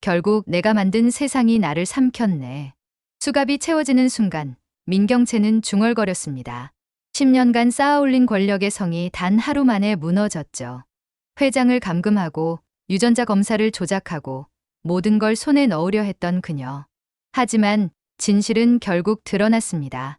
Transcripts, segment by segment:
결국 내가 만든 세상이 나를 삼켰네. 수갑이 채워지는 순간 민경채는 중얼거렸습니다. 10년간 쌓아올린 권력의 성이 단 하루 만에 무너졌죠. 회장을 감금하고 유전자 검사를 조작하고 모든 걸 손에 넣으려 했던 그녀. 하지만 진실은 결국 드러났습니다.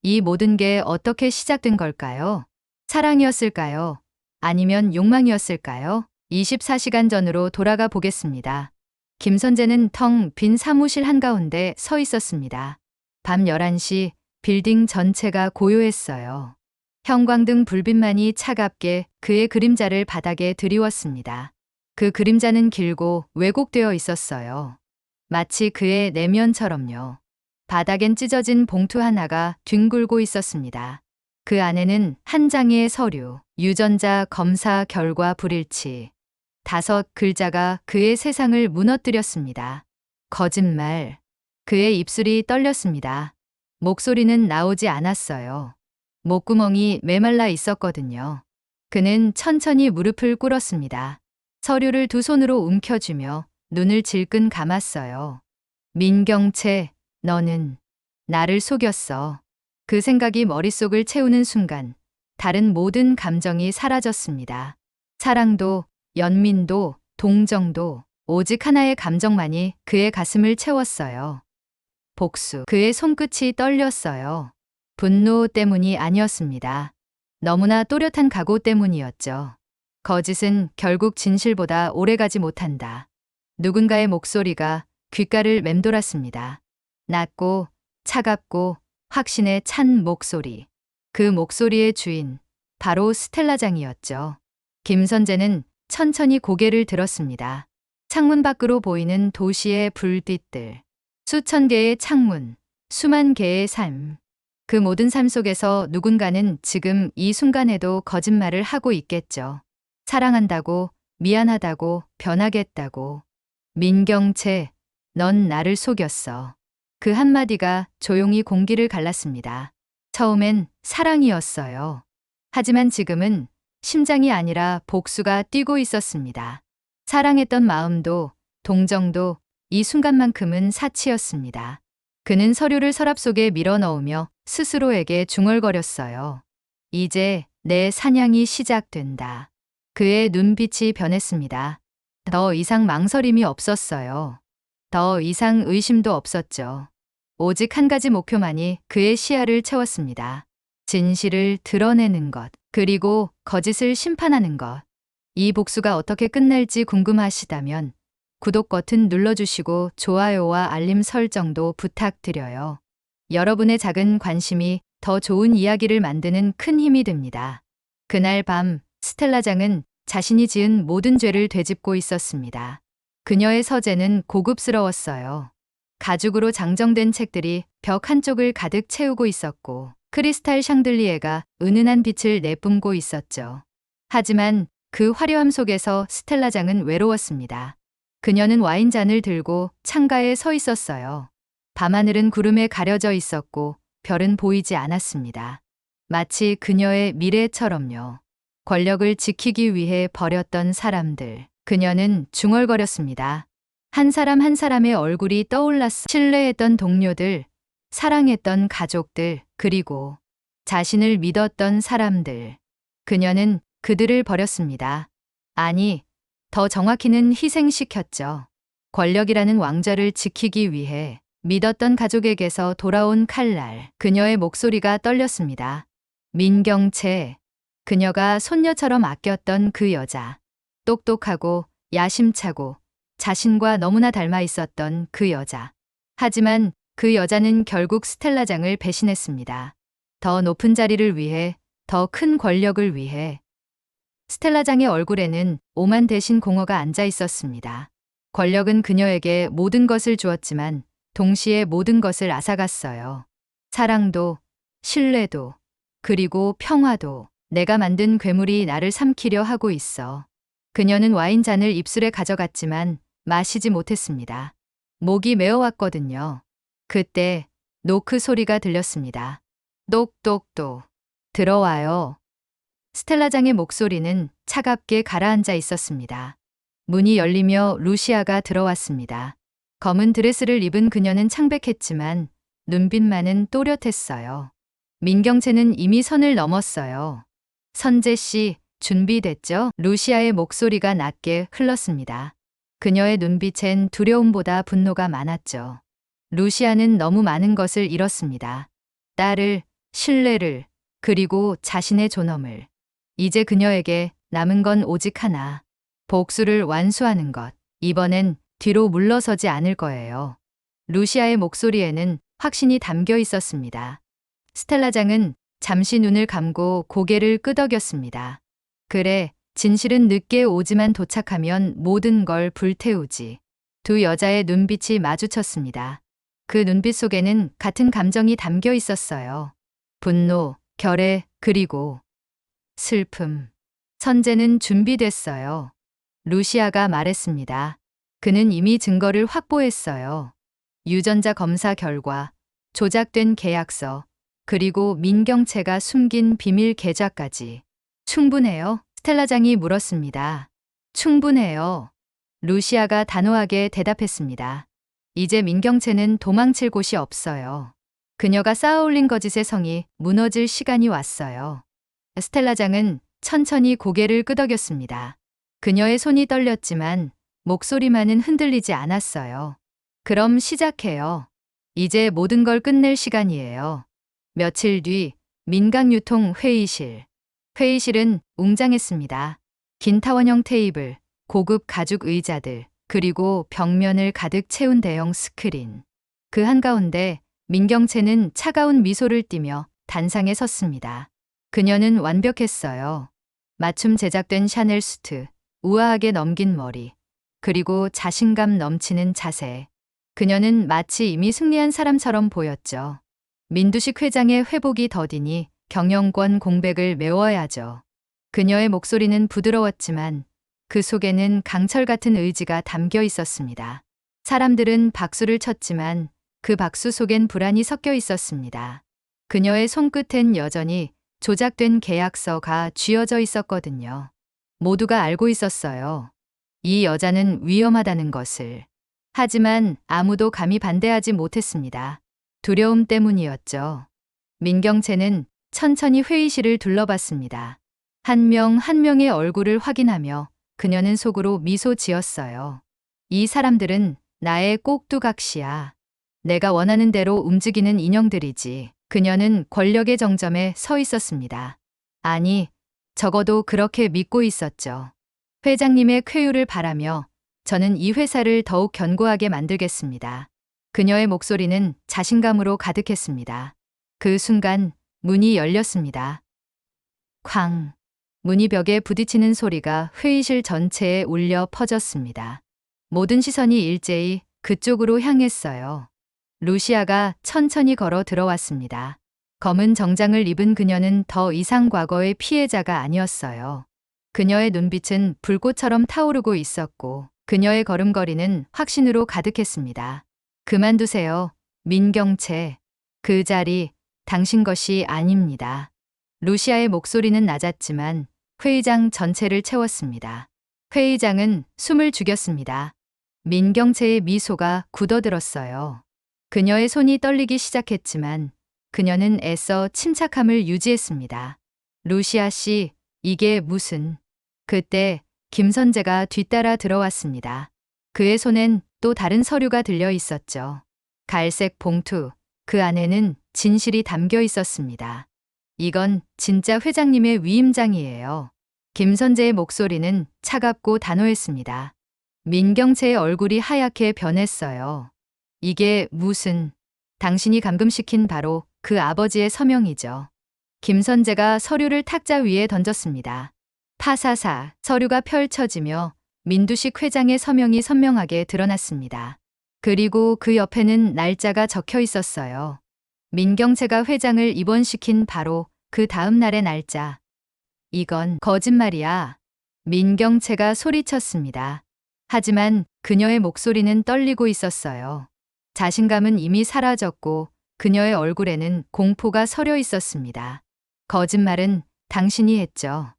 이 모든 게 어떻게 시작된 걸까요? 사랑이었을까요? 아니면 욕망이었을까요? 24시간 전으로 돌아가 보겠습니다. 김선재는 텅 빈 사무실 한가운데 서 있었습니다. 밤 11시 빌딩 전체가 고요했어요. 형광등 불빛만이 차갑게 그의 그림자를 바닥에 드리웠습니다. 그 그림자는 길고 왜곡되어 있었어요. 마치 그의 내면처럼요. 바닥엔 찢어진 봉투 하나가 뒹굴고 있었습니다. 그 안에는 한 장의 서류, 유전자 검사 결과 불일치. 5글자가 그의 세상을 무너뜨렸습니다. 거짓말. 그의 입술이 떨렸습니다. 목소리는 나오지 않았어요. 목구멍이 메말라 있었거든요. 그는 천천히 무릎을 꿇었습니다. 서류를 두 손으로 움켜쥐며 눈을 질끈 감았어요. 민경채, 너는 나를 속였어. 그 생각이 머릿속을 채우는 순간 다른 모든 감정이 사라졌습니다. 사랑도, 연민도, 동정도, 오직 하나의 감정만이 그의 가슴을 채웠어요. 복수. 그의 손끝이 떨렸어요. 분노 때문이 아니었습니다. 너무나 또렷한 각오 때문이었죠. 거짓은 결국 진실보다 오래가지 못한다. 누군가의 목소리가 귓가를 맴돌았습니다. 낮고 차갑고 확신에 찬 목소리. 그 목소리의 주인, 바로 스텔라장이었죠. 김선재는 천천히 고개를 들었습니다. 창문 밖으로 보이는 도시의 불빛들. 수천 개의 창문, 수만 개의 삶. 그 모든 삶 속에서 누군가는 지금 이 순간에도 거짓말을 하고 있겠죠. 사랑한다고, 미안하다고, 변하겠다고. 민경채, 넌 나를 속였어. 그 한마디가 조용히 공기를 갈랐습니다. 처음엔 사랑이었어요. 하지만 지금은 심장이 아니라 복수가 뛰고 있었습니다. 사랑했던 마음도, 동정도 이 순간만큼은 사치였습니다. 그는 서류를 서랍 속에 밀어넣으며 스스로에게 중얼거렸어요. 이제 내 사냥이 시작된다. 그의 눈빛이 변했습니다. 더 이상 망설임이 없었어요. 더 이상 의심도 없었죠. 오직 한 가지 목표만이 그의 시야를 채웠습니다. 진실을 드러내는 것, 그리고 거짓을 심판하는 것. 이 복수가 어떻게 끝날지 궁금하시다면 구독 버튼 눌러주시고 좋아요와 알림 설정도 부탁드려요. 여러분의 작은 관심이 더 좋은 이야기를 만드는 큰 힘이 됩니다. 그날 밤 스텔라장은 자신이 지은 모든 죄를 되짚고 있었습니다. 그녀의 서재는 고급스러웠어요. 가죽으로 장정된 책들이 벽 한쪽을 가득 채우고 있었고 크리스탈 샹들리에가 은은한 빛을 내뿜고 있었죠. 하지만 그 화려함 속에서 스텔라장은 외로웠습니다. 그녀는 와인잔을 들고 창가에 서 있었어요. 밤하늘은 구름에 가려져 있었고 별은 보이지 않았습니다. 마치 그녀의 미래처럼요. 권력을 지키기 위해 버렸던 사람들. 그녀는 중얼거렸습니다. 한 사람 한 사람의 얼굴이 떠올랐어. 신뢰했던 동료들, 사랑했던 가족들, 그리고 자신을 믿었던 사람들. 그녀는 그들을 버렸습니다. 아니, 더 정확히는 희생시켰죠. 권력이라는 왕좌를 지키기 위해 믿었던 가족에게서 돌아온 칼날. 그녀의 목소리가 떨렸습니다. 민경채. 그녀가 손녀처럼 아꼈던 그 여자. 똑똑하고 야심차고 자신과 너무나 닮아 있었던 그 여자. 하지만 그 여자는 결국 스텔라장을 배신했습니다. 더 높은 자리를 위해, 더 큰 권력을 위해. 스텔라장의 얼굴에는 오만 대신 공허가 앉아 있었습니다. 권력은 그녀에게 모든 것을 주었지만 동시에 모든 것을 앗아갔어요. 사랑도, 신뢰도, 그리고 평화도. 내가 만든 괴물이 나를 삼키려 하고 있어. 그녀는 와인잔을 입술에 가져갔지만 마시지 못했습니다. 목이 메어왔거든요. 그때 노크 소리가 들렸습니다. 똑똑똑. 들어와요. 스텔라장의 목소리는 차갑게 가라앉아 있었습니다. 문이 열리며 루시아가 들어왔습니다. 검은 드레스를 입은 그녀는 창백했지만 눈빛만은 또렷했어요. 민경채는 이미 선을 넘었어요. 선재 씨, 준비됐죠? 루시아의 목소리가 낮게 흘렀습니다. 그녀의 눈빛엔 두려움보다 분노가 많았죠. 루시아는 너무 많은 것을 잃었습니다. 딸을, 신뢰를, 그리고 자신의 존엄을. 이제 그녀에게 남은 건 오직 하나. 복수를 완수하는 것. 이번엔 뒤로 물러서지 않을 거예요. 루시아의 목소리에는 확신이 담겨 있었습니다. 스텔라장은 잠시 눈을 감고 고개를 끄덕였습니다. 그래, 진실은 늦게 오지만 도착하면 모든 걸 불태우지. 두 여자의 눈빛이 마주쳤습니다. 그 눈빛 속에는 같은 감정이 담겨 있었어요. 분노, 결애, 그리고 슬픔. 선재는 준비됐어요. 루시아가 말했습니다. 그는 이미 증거를 확보했어요. 유전자 검사 결과, 조작된 계약서, 그리고 민경채가 숨긴 비밀 계좌까지. 충분해요? 스텔라장이 물었습니다. 충분해요. 루시아가 단호하게 대답했습니다. 이제 민경채는 도망칠 곳이 없어요. 그녀가 쌓아올린 거짓의 성이 무너질 시간이 왔어요. 스텔라장은 천천히 고개를 끄덕였습니다. 그녀의 손이 떨렸지만 목소리만은 흔들리지 않았어요. 그럼 시작해요. 이제 모든 걸 끝낼 시간이에요. 며칠 뒤 민강유통 회의실. 회의실은 웅장했습니다. 긴 타원형 테이블, 고급 가죽 의자들, 그리고 벽면을 가득 채운 대형 스크린. 그 한가운데 민경채는 차가운 미소를 띠며 단상에 섰습니다. 그녀는 완벽했어요. 맞춤 제작된 샤넬 수트, 우아하게 넘긴 머리, 그리고 자신감 넘치는 자세. 그녀는 마치 이미 승리한 사람처럼 보였죠. 민두식 회장의 회복이 더디니 경영권 공백을 메워야죠. 그녀의 목소리는 부드러웠지만 그 속에는 강철 같은 의지가 담겨 있었습니다. 사람들은 박수를 쳤지만 그 박수 속엔 불안이 섞여 있었습니다. 그녀의 손끝엔 여전히 조작된 계약서가 쥐어져 있었거든요. 모두가 알고 있었어요. 이 여자는 위험하다는 것을. 하지만 아무도 감히 반대하지 못했습니다. 두려움 때문이었죠. 민경채는 천천히 회의실을 둘러봤습니다. 한 명 한 명의 얼굴을 확인하며 그녀는 속으로 미소 지었어요. 이 사람들은 나의 꼭두각시야. 내가 원하는 대로 움직이는 인형들이지. 그녀는 권력의 정점에 서 있었습니다. 아니, 적어도 그렇게 믿고 있었죠. 회장님의 쾌유를 바라며 저는 이 회사를 더욱 견고하게 만들겠습니다. 그녀의 목소리는 자신감으로 가득했습니다. 그 순간 문이 열렸습니다. 쾅! 문이 벽에 부딪히는 소리가 회의실 전체에 울려 퍼졌습니다. 모든 시선이 일제히 그쪽으로 향했어요. 루시아가 천천히 걸어 들어왔습니다. 검은 정장을 입은 그녀는 더 이상 과거의 피해자가 아니었어요. 그녀의 눈빛은 불꽃처럼 타오르고 있었고 그녀의 걸음걸이는 확신으로 가득했습니다. 그만두세요, 민경채. 그 자리 당신 것이 아닙니다. 루시아의 목소리는 낮았지만 회의장 전체를 채웠습니다. 회의장은 숨을 죽였습니다. 민경채의 미소가 굳어들었어요. 그녀의 손이 떨리기 시작했지만 그녀는 애써 침착함을 유지했습니다. 루시아 씨, 이게 무슨... 그때 김선재가 뒤따라 들어왔습니다. 그의 손엔 또 다른 서류가 들려 있었죠. 갈색 봉투, 그 안에는 진실이 담겨 있었습니다. 이건 진짜 회장님의 위임장이에요. 김선재의 목소리는 차갑고 단호했습니다. 민경채의 얼굴이 하얗게 변했어요. 이게 무슨... 당신이 감금시킨 바로 그 아버지의 서명이죠. 김선재가 서류를 탁자 위에 던졌습니다. 파사사, 서류가 펼쳐지며 민두식 회장의 서명이 선명하게 드러났습니다. 그리고 그 옆에는 날짜가 적혀 있었어요. 민경채가 회장을 입원시킨 바로 그 다음 날의 날짜. 이건 거짓말이야. 민경채가 소리쳤습니다. 하지만 그녀의 목소리는 떨리고 있었어요. 자신감은 이미 사라졌고 그녀의 얼굴에는 공포가 서려 있었습니다. 거짓말은 당신이 했죠.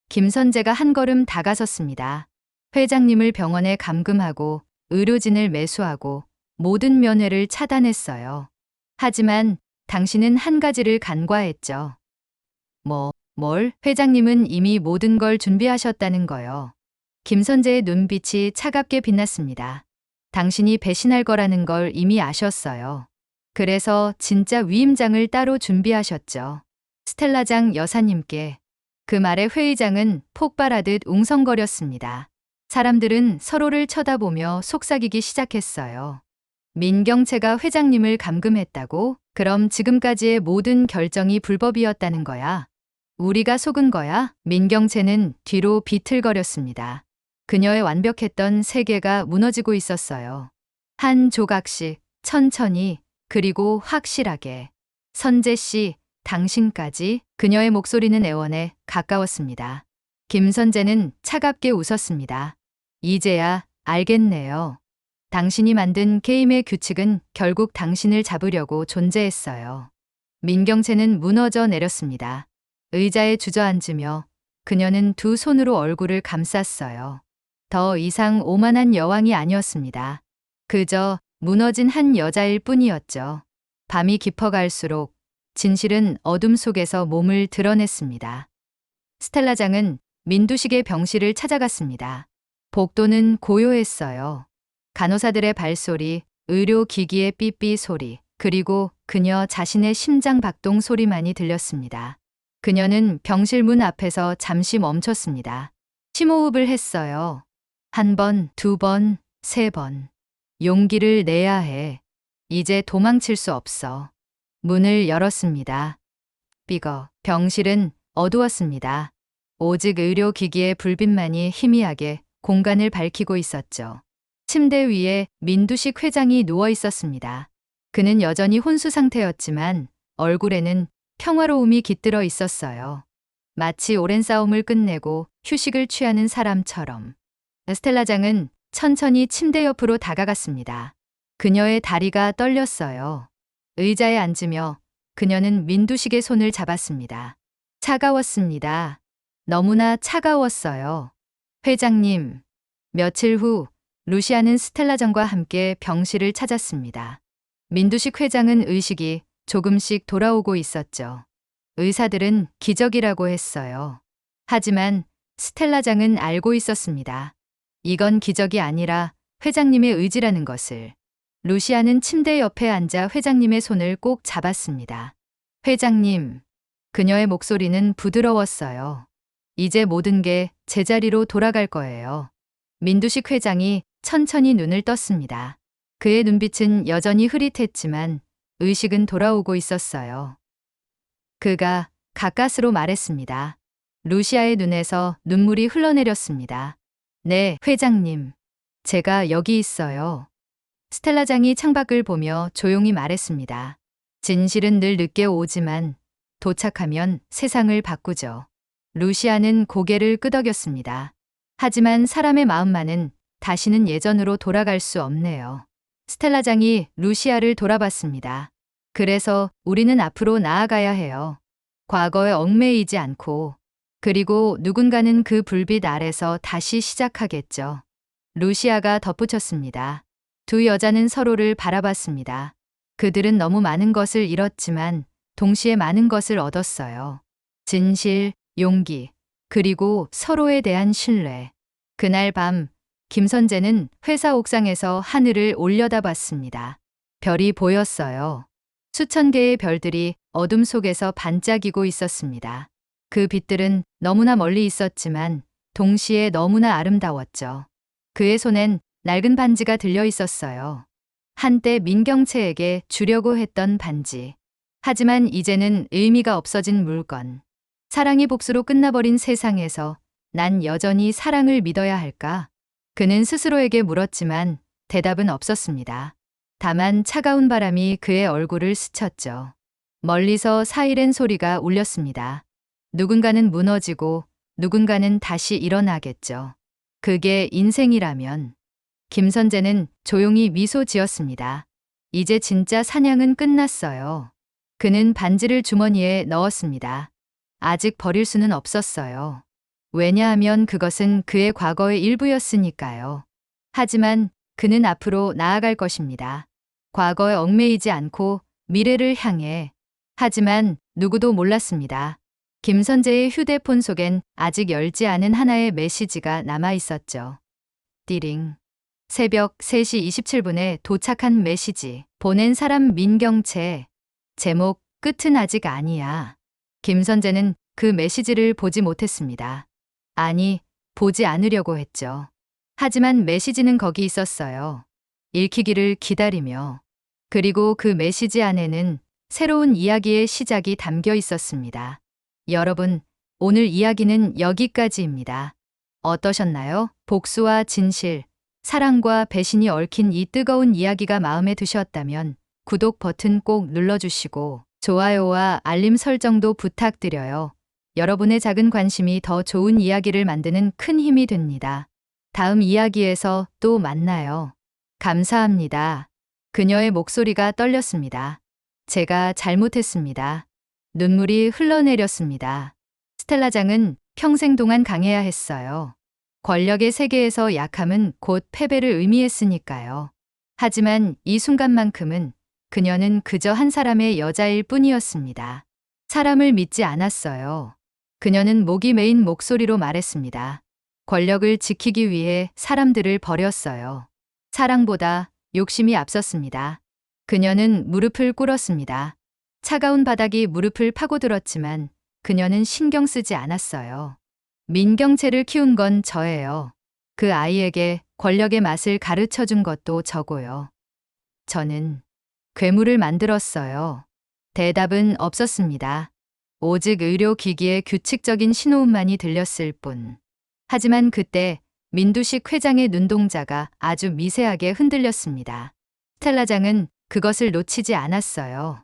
김선재가 한 걸음 다가섰습니다. 회장님을 병원에 감금하고 의료진을 매수하고 모든 면회를 차단했어요. 하지만 당신은 한 가지를 간과했죠. 뭘? 회장님은 이미 모든 걸 준비하셨다는 거요. 김선재의 눈빛이 차갑게 빛났습니다. 당신이 배신할 거라는 걸 이미 아셨어요. 그래서 진짜 위임장을 따로 준비하셨죠. 스텔라장 여사님께. 그 말에 회의장은 폭발하듯 웅성거렸습니다. 사람들은 서로를 쳐다보며 속삭이기 시작했어요. 민경채가 회장님을 감금했다고? 그럼 지금까지의 모든 결정이 불법이었다는 거야? 우리가 속은 거야? 민경채는 뒤로 비틀거렸습니다. 그녀의 완벽했던 세계가 무너지고 있었어요. 한 조각씩, 천천히, 그리고 확실하게. 선재 씨, 당신까지? 그녀의 목소리는 애원에 가까웠습니다. 김선재는 차갑게 웃었습니다. 이제야 알겠네요. 당신이 만든 게임의 규칙은 결국 당신을 잡으려고 존재했어요. 민경채는 무너져 내렸습니다. 의자에 주저앉으며 그녀는 두 손으로 얼굴을 감쌌어요. 더 이상 오만한 여왕이 아니었습니다. 그저 무너진 한 여자일 뿐이었죠. 밤이 깊어갈수록 진실은 어둠 속에서 몸을 드러냈습니다. 스텔라장은 민두식의 병실을 찾아갔습니다. 복도는 고요했어요. 간호사들의 발소리, 의료기기의 삐삐 소리, 그리고 그녀 자신의 심장 박동 소리만이 들렸습니다. 그녀는 병실 문 앞에서 잠시 멈췄습니다. 심호흡을 했어요. 한 번, 두 번, 세 번. 용기를 내야 해. 이제 도망칠 수 없어. 문을 열었습니다. 삐거. 병실은 어두웠습니다. 오직 의료기기의 불빛만이 희미하게 공간을 밝히고 있었죠. 침대 위에 민두식 회장이 누워 있었습니다. 그는 여전히 혼수 상태였지만 얼굴에는 평화로움이 깃들어 있었어요. 마치 오랜 싸움을 끝내고 휴식을 취하는 사람처럼. 스텔라장은 천천히 침대 옆으로 다가갔습니다. 그녀의 다리가 떨렸어요. 의자에 앉으며 그녀는 민두식의 손을 잡았습니다. 차가웠습니다. 너무나 차가웠어요. 회장님. 며칠 후 루시아는 스텔라장과 함께 병실을 찾았습니다. 민두식 회장은 의식이 조금씩 돌아오고 있었죠. 의사들은 기적이라고 했어요. 하지만 스텔라장은 알고 있었습니다. 이건 기적이 아니라 회장님의 의지라는 것을. 루시아는 침대 옆에 앉아 회장님의 손을 꼭 잡았습니다. 회장님. 그녀의 목소리는 부드러웠어요. 이제 모든 게 제자리로 돌아갈 거예요. 민두식 회장이 천천히 눈을 떴습니다. 그의 눈빛은 여전히 흐릿했지만 의식은 돌아오고 있었어요. 그가 가까스로 말했습니다. 루시아의 눈에서 눈물이 흘러내렸습니다. 네, 회장님. 제가 여기 있어요. 스텔라장이 창밖을 보며 조용히 말했습니다. 진실은 늘 늦게 오지만 도착하면 세상을 바꾸죠. 루시아는 고개를 끄덕였습니다. 하지만 사람의 마음만은 다시는 예전으로 돌아갈 수 없네요. 스텔라장이 루시아를 돌아봤습니다. 그래서 우리는 앞으로 나아가야 해요. 과거에 얽매이지 않고. 그리고 누군가는 그 불빛 아래서 다시 시작하겠죠. 루시아가 덧붙였습니다. 두 여자는 서로를 바라봤습니다. 그들은 너무 많은 것을 잃었지만 동시에 많은 것을 얻었어요. 진실, 용기, 그리고 서로에 대한 신뢰. 그날 밤 김선재는 회사 옥상에서 하늘을 올려다봤습니다. 별이 보였어요. 수천 개의 별들이 어둠 속에서 반짝이고 있었습니다. 그 빛들은 너무나 멀리 있었지만 동시에 너무나 아름다웠죠. 그의 손엔 낡은 반지가 들려 있었어요. 한때 민경채에게 주려고 했던 반지. 하지만 이제는 의미가 없어진 물건. 사랑이 복수로 끝나버린 세상에서 난 여전히 사랑을 믿어야 할까? 그는 스스로에게 물었지만 대답은 없었습니다. 다만 차가운 바람이 그의 얼굴을 스쳤죠. 멀리서 사이렌 소리가 울렸습니다. 누군가는 무너지고 누군가는 다시 일어나겠죠. 그게 인생이라면. 김선재는 조용히 미소 지었습니다. 이제 진짜 사냥은 끝났어요. 그는 반지를 주머니에 넣었습니다. 아직 버릴 수는 없었어요. 왜냐하면 그것은 그의 과거의 일부였으니까요. 하지만 그는 앞으로 나아갈 것입니다. 과거에 얽매이지 않고 미래를 향해. 하지만 누구도 몰랐습니다. 김선재의 휴대폰 속엔 아직 열지 않은 하나의 메시지가 남아 있었죠. 띠링. 새벽 3시 27분에 도착한 메시지. 보낸 사람 민경채. 제목 끝은 아직 아니야. 김선재는 그 메시지를 보지 못했습니다. 아니, 보지 않으려고 했죠. 하지만 메시지는 거기 있었어요. 읽히기를 기다리며. 그리고 그 메시지 안에는 새로운 이야기의 시작이 담겨 있었습니다. 여러분, 오늘 이야기는 여기까지입니다. 어떠셨나요? 복수와 진실, 사랑과 배신이 얽힌 이 뜨거운 이야기가 마음에 드셨다면 구독 버튼 꼭 눌러주시고 좋아요와 알림 설정도 부탁드려요. 여러분의 작은 관심이 더 좋은 이야기를 만드는 큰 힘이 됩니다. 다음 이야기에서 또 만나요. 감사합니다. 그녀의 목소리가 떨렸습니다. 제가 잘못했습니다. 눈물이 흘러내렸습니다. 스텔라장은 평생 동안 강해야 했어요. 권력의 세계에서 약함은 곧 패배를 의미했으니까요. 하지만 이 순간만큼은 그녀는 그저 한 사람의 여자일 뿐이었습니다. 사람을 믿지 않았어요. 그녀는 목이 메인 목소리로 말했습니다. 권력을 지키기 위해 사람들을 버렸어요. 사랑보다 욕심이 앞섰습니다. 그녀는 무릎을 꿇었습니다. 차가운 바닥이 무릎을 파고들었지만 그녀는 신경 쓰지 않았어요. 민경채를 키운 건 저예요. 그 아이에게 권력의 맛을 가르쳐 준 것도 저고요. 저는 괴물을 만들었어요. 대답은 없었습니다. 오직 의료기기의 규칙적인 신호음만이 들렸을 뿐. 하지만 그때 민두식 회장의 눈동자가 아주 미세하게 흔들렸습니다. 스텔라장은 그것을 놓치지 않았어요.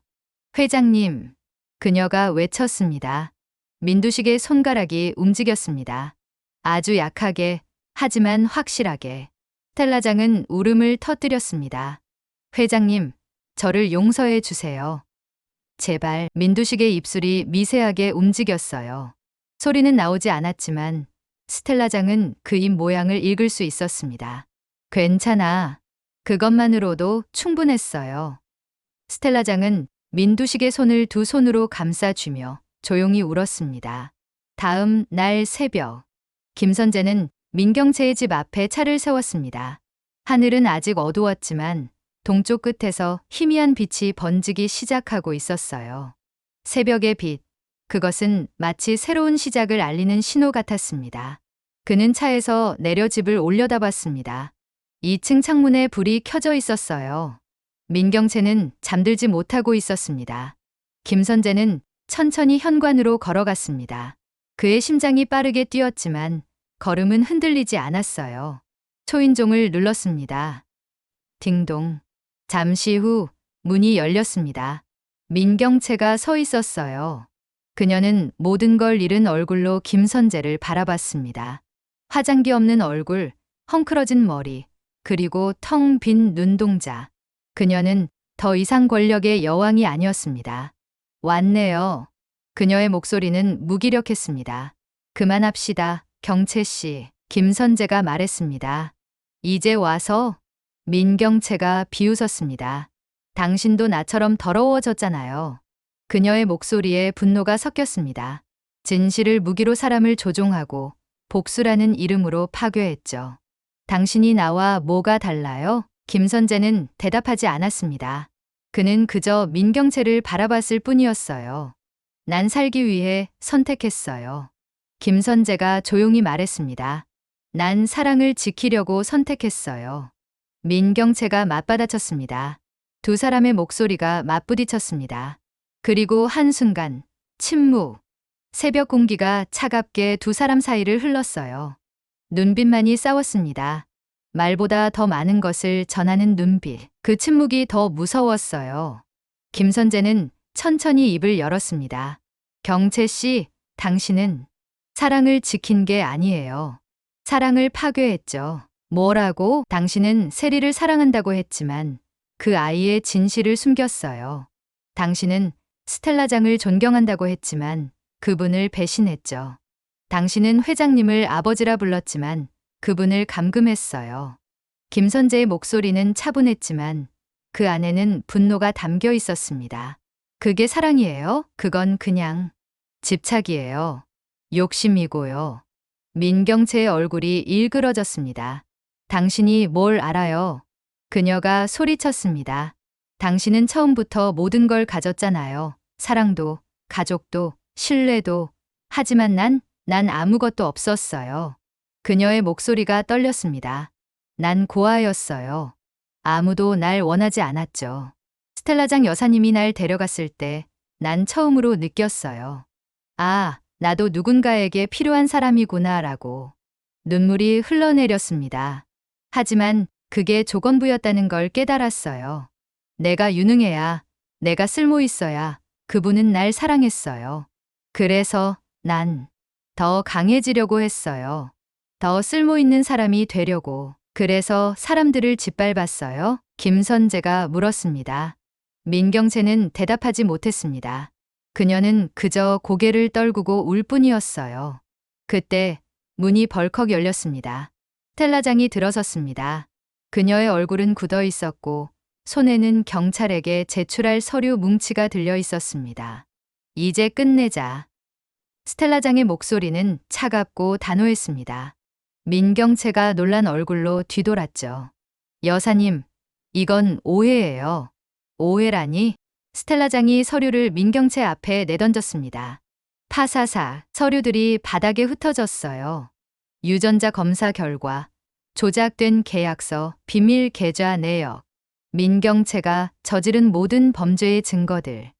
회장님, 그녀가 외쳤습니다. 민두식의 손가락이 움직였습니다. 아주 약하게, 하지만 확실하게. 스텔라장은 울음을 터뜨렸습니다. 회장님, 저를 용서해 주세요. 제발. 민두식의 입술이 미세하게 움직였어요. 소리는 나오지 않았지만 스텔라장은 그 입 모양을 읽을 수 있었습니다. 괜찮아. 그것만으로도 충분했어요. 스텔라장은 민두식의 손을 두 손으로 감싸주며 조용히 울었습니다. 다음 날 새벽, 김선재는 민경채의 집 앞에 차를 세웠습니다. 하늘은 아직 어두웠지만 동쪽 끝에서 희미한 빛이 번지기 시작하고 있었어요. 새벽의 빛, 그것은 마치 새로운 시작을 알리는 신호 같았습니다. 그는 차에서 내려 집을 올려다봤습니다. 2층 창문에 불이 켜져 있었어요. 민경채는 잠들지 못하고 있었습니다. 김선재는 천천히 현관으로 걸어갔습니다. 그의 심장이 빠르게 뛰었지만 걸음은 흔들리지 않았어요. 초인종을 눌렀습니다. 딩동. 잠시 후 문이 열렸습니다. 민경채가 서 있었어요. 그녀는 모든 걸 잃은 얼굴로 김선재를 바라봤습니다. 화장기 없는 얼굴, 헝클어진 머리, 그리고 텅 빈 눈동자. 그녀는 더 이상 권력의 여왕이 아니었습니다. 왔네요. 그녀의 목소리는 무기력했습니다. 그만합시다, 경채 씨. 김선재가 말했습니다. 이제 와서? 민경채가 비웃었습니다. 당신도 나처럼 더러워졌잖아요. 그녀의 목소리에 분노가 섞였습니다. 진실을 무기로 사람을 조종하고 복수라는 이름으로 파괴했죠. 당신이 나와 뭐가 달라요? 김선재는 대답하지 않았습니다. 그는 그저 민경채를 바라봤을 뿐이었어요. 난 살기 위해 선택했어요. 김선재가 조용히 말했습니다. 난 사랑을 지키려고 선택했어요. 민경채가 맞받아쳤습니다. 두 사람의 목소리가 맞부딪혔습니다. 그리고 한순간 침묵. 새벽 공기가 차갑게 두 사람 사이를 흘렀어요. 눈빛만이 싸웠습니다. 말보다 더 많은 것을 전하는 눈빛. 그 침묵이 더 무서웠어요. 김선재는 천천히 입을 열었습니다. 경채 씨, 당신은 사랑을 지킨 게 아니에요. 사랑을 파괴했죠. 뭐라고? 당신은 세리를 사랑한다고 했지만 그 아이의 진실을 숨겼어요. 당신은 스텔라장을 존경한다고 했지만 그분을 배신했죠. 당신은 회장님을 아버지라 불렀지만 그분을 감금했어요. 김선재의 목소리는 차분했지만 그 안에는 분노가 담겨 있었습니다. 그게 사랑이에요? 그건 그냥 집착이에요. 욕심이고요. 민경채의 얼굴이 일그러졌습니다. 당신이 뭘 알아요? 그녀가 소리쳤습니다. 당신은 처음부터 모든 걸 가졌잖아요. 사랑도, 가족도, 신뢰도. 하지만 난 아무것도 없었어요. 그녀의 목소리가 떨렸습니다. 난 고아였어요. 아무도 날 원하지 않았죠. 스텔라장 여사님이 날 데려갔을 때 난 처음으로 느꼈어요. 아, 나도 누군가에게 필요한 사람이구나라고. 눈물이 흘러내렸습니다. 하지만 그게 조건부였다는 걸 깨달았어요. 내가 유능해야, 내가 쓸모 있어야 그분은 날 사랑했어요. 그래서 난 더 강해지려고 했어요. 더 쓸모 있는 사람이 되려고. 그래서 사람들을 짓밟았어요? 김선재가 물었습니다. 민경채는 대답하지 못했습니다. 그녀는 그저 고개를 떨구고 울 뿐이었어요. 그때 문이 벌컥 열렸습니다. 스텔라장이 들어섰습니다. 그녀의 얼굴은 굳어 있었고 손에는 경찰에게 제출할 서류 뭉치가 들려 있었습니다. 이제 끝내자. 스텔라장의 목소리는 차갑고 단호했습니다. 민경채가 놀란 얼굴로 뒤돌았죠. 여사님, 이건 오해예요. 오해라니? 스텔라장이 서류를 민경채 앞에 내던졌습니다. 파사사, 서류들이 바닥에 흩어졌어요. 유전자 검사 결과, 조작된 계약서, 비밀 계좌 내역, 민경채가 저지른 모든 범죄의 증거들.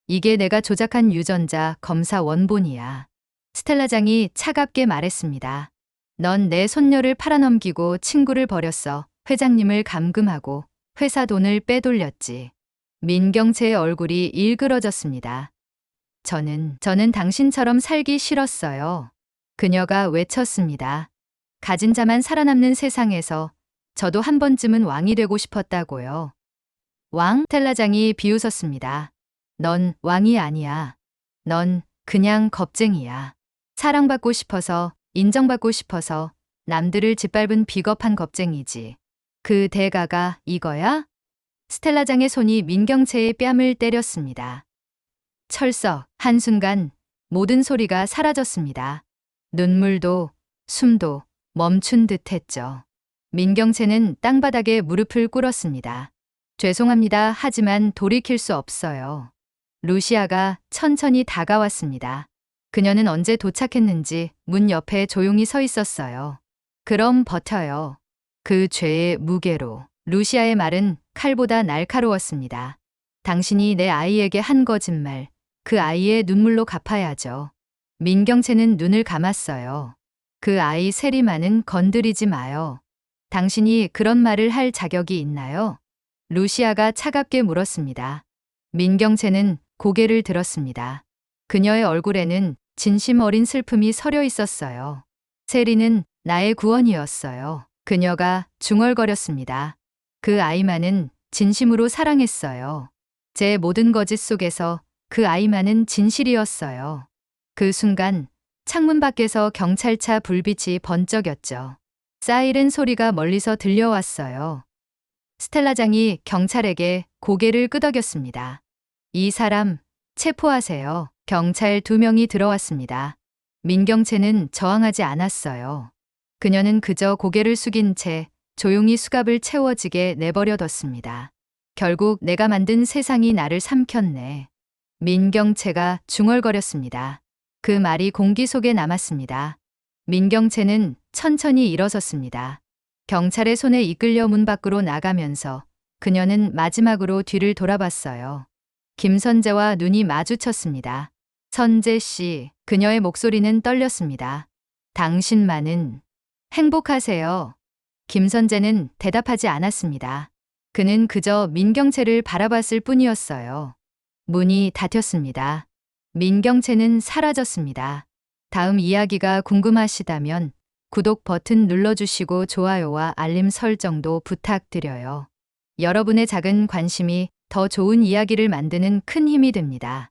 이게 내가 조작한 유전자 검사 원본이야. 스텔라장이 차갑게 말했습니다. 넌 내 손녀를 팔아넘기고 친구를 버렸어. 회장님을 감금하고 회사 돈을 빼돌렸지. 민경채의 얼굴이 일그러졌습니다. 저는 당신처럼 살기 싫었어요. 그녀가 외쳤습니다. 가진 자만 살아남는 세상에서 저도 한 번쯤은 왕이 되고 싶었다고요. 왕? 스텔라장이 비웃었습니다. 넌 왕이 아니야. 넌 그냥 겁쟁이야. 사랑받고 싶어서, 인정받고 싶어서 남들을 짓밟은 비겁한 겁쟁이지. 그 대가가 이거야? 스텔라장의 손이 민경채의 뺨을 때렸습니다. 철썩, 한순간 모든 소리가 사라졌습니다. 눈물도, 숨도 멈춘 듯 했죠. 민경채는 땅바닥에 무릎을 꿇었습니다. 죄송합니다. 하지만 돌이킬 수 없어요. 루시아가 천천히 다가왔습니다. 그녀는 언제 도착했는지 문 옆에 조용히 서 있었어요. 그럼 버텨요. 그 죄의 무게로. 루시아의 말은 칼보다 날카로웠습니다. 당신이 내 아이에게 한 거짓말, 그 아이의 눈물로 갚아야죠. 민경채는 눈을 감았어요. 그 아이 세리만은 건드리지 마요. 당신이 그런 말을 할 자격이 있나요? 루시아가 차갑게 물었습니다. 민경채는 고개를 들었습니다. 그녀의 얼굴에는 진심 어린 슬픔이 서려 있었어요. 세리는 나의 구원이었어요. 그녀가 중얼거렸습니다. 그 아이만은 진심으로 사랑했어요. 제 모든 거짓 속에서 그 아이만은 진실이었어요. 그 순간 창문 밖에서 경찰차 불빛이 번쩍였죠. 사이렌 소리가 멀리서 들려왔어요. 스텔라장이 경찰에게 고개를 끄덕였습니다. 이 사람 체포하세요. 경찰 2명이 들어왔습니다. 민경채는 저항하지 않았어요. 그녀는 그저 고개를 숙인 채 조용히 수갑을 채워지게 내버려뒀습니다. 결국 내가 만든 세상이 나를 삼켰네. 민경채가 중얼거렸습니다. 그 말이 공기 속에 남았습니다. 민경채는 천천히 일어섰습니다. 경찰의 손에 이끌려 문 밖으로 나가면서 그녀는 마지막으로 뒤를 돌아봤어요. 김선재와 눈이 마주쳤습니다. 선재 씨, 그녀의 목소리는 떨렸습니다. 당신만은 행복하세요. 김선재는 대답하지 않았습니다. 그는 그저 민경채를 바라봤을 뿐이었어요. 문이 닫혔습니다. 민경채는 사라졌습니다. 다음 이야기가 궁금하시다면 구독 버튼 눌러주시고 좋아요와 알림 설정도 부탁드려요. 여러분의 작은 관심이 더 좋은 이야기를 만드는 큰 힘이 됩니다.